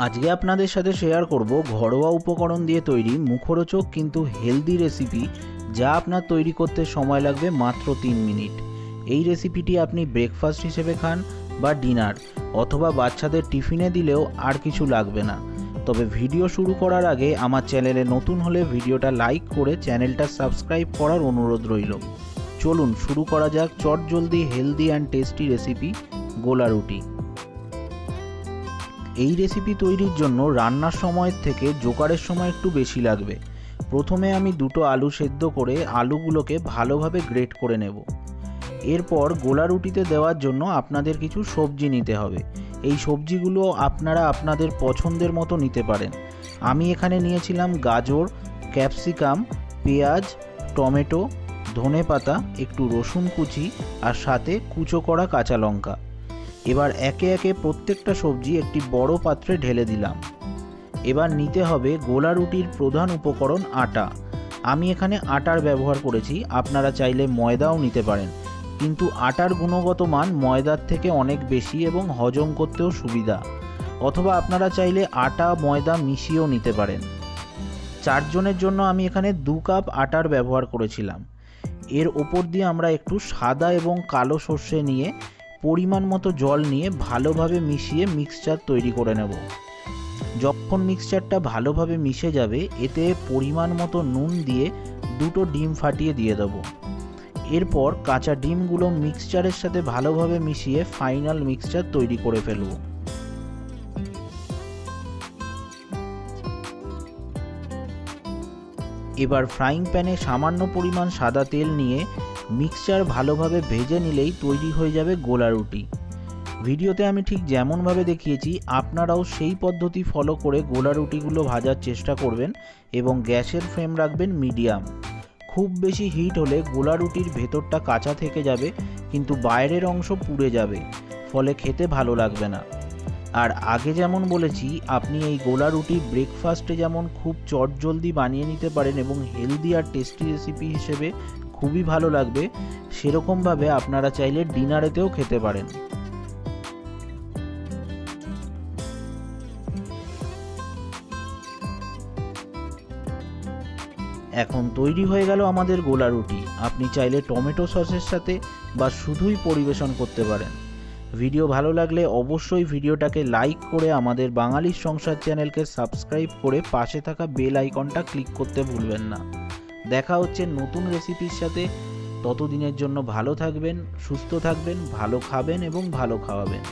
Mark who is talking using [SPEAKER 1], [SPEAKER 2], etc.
[SPEAKER 1] আজকে আপনাদের সাথে শেয়ার করব ঘরোয়া উপকরণ দিয়ে তৈরি মুখরোচক কিন্তু হেলদি রেসিপি, যা আপনার তৈরি করতে সময় লাগবে মাত্র 3 মিনিট। এই রেসিপিটি আপনি ব্রেকফাস্ট হিসেবে খান বা ডিনার অথবা বাচ্চাদের টিফিনে দিলেও আর কিছু লাগবে না। তবে ভিডিও শুরু করার আগে আমার চ্যানেলে নতুন হলে ভিডিওটা লাইক করে চ্যানেলটা সাবস্ক্রাইব করার অনুরোধ রইল। চলুন শুরু করা যাক চটজলদি হেলদি অ্যান্ড টেস্টি রেসিপি গোলা রুটি। এই রেসিপি তৈরির জন্য রান্নার সময়ের থেকে জোগাড়ের সময় একটু বেশি লাগবে। প্রথমে আমি দুটো আলু সেদ্ধ করে আলুগুলোকে ভালোভাবে গ্রেট করে নেব। এরপর গোলা রুটিতে দেওয়ার জন্য আপনাদের কিছু সবজি নিতে হবে। এই সবজিগুলো আপনারা আপনাদের পছন্দের মতো নিতে পারেন। আমি এখানে নিয়েছিলাম গাজর, ক্যাপসিকাম, পেঁয়াজ, টমেটো, ধনেপাতা, একটু রসুন কুচি আর সাথে কুচো করা কাঁচা লঙ্কা। এবার একে একে প্রত্যেকটা সবজি একটি বড় পাত্রে ঢেলে দিলাম। এবার নিতে হবে গোলা রুটির প্রধান উপকরণ আটা। আমি এখানে আটার ব্যবহার করেছি, আপনারা চাইলে ময়দাও নিতে পারেন, কিন্তু আটার গুণগত মান ময়দার থেকে অনেক বেশি এবং হজম করতেও সুবিধা। অথবা আপনারা চাইলে আটা ময়দা মিশিয়েও নিতে পারেন। 4 জনের জন্য আমি এখানে 2 কাপ আটার ব্যবহার করেছিলাম। এর ওপর দিয়ে আমরা একটু সাদা এবং কালো সর্ষে নিয়ে পরিমাণ মতো জল নিয়ে ভালোভাবে মিশিয়ে মিক্সচার তৈরি করে নেব। যখন মিক্সচারটা ভালোভাবে মিশে যাবে, এতে পরিমাণ মতো নুন দিয়ে 2টো ডিম ফাটিয়ে দিয়ে দেব। এরপর কাঁচা ডিমগুলো মিক্সচারের সাথে ভালোভাবে মিশিয়ে ফাইনাল মিক্সচার তৈরি করে ফেলব। এবার ফ্রাইং প্যানে সামান্য পরিমাণ সাদা তেল নিয়ে মিক্সচার ভালোভাবে ভেজে নিলেই তৈরি হয়ে যাবে গোলা রুটি। ভিডিওতে আমি ঠিক যেমনভাবে দেখিয়েছি আপনারাও সেই পদ্ধতি ফলো করে গোলা রুটিগুলো ভাজার চেষ্টা করবেন এবং গ্যাসের ফ্লেম রাখবেন মিডিয়াম। খুব বেশি হিট হলে গোলা রুটির ভেতরটা কাঁচা থেকে যাবে, কিন্তু বাইরের অংশ পুড়ে যাবে, ফলে খেতে ভালো লাগবে না। আর আগে যেমন বলেছি, আপনি এই গোলা রুটি ব্রেকফাস্টে যেমন খুব চটজলদি বানিয়ে নিতে পারেন এবং হেলদি আর টেস্টি রেসিপি হিসেবে খুবই ভালো লাগবে, সেরকমভাবে আপনারা চাইলে ডিনারেতেও খেতে পারেন। এখন তৈরি হয়ে গেল আমাদের গোলা রুটি। আপনি চাইলে টমেটো সসের সাথে বা শুধুই পরিবেশন করতে পারেন। ভিডিও ভালো লাগলে অবশ্যই ভিডিওটাকে লাইক করে আমাদের বাঙালির সংসার চ্যানেলকে সাবস্ক্রাইব করে পাশে থাকা বেল আইকনটা ক্লিক করতে ভুলবেন না। দেখা হচ্ছে নতুন রেসিপির সাথে। ততদিনের জন্য ভালো থাকবেন, সুস্থ থাকবেন, ভালো খাবেন এবং ভালো খাওয়াবেন।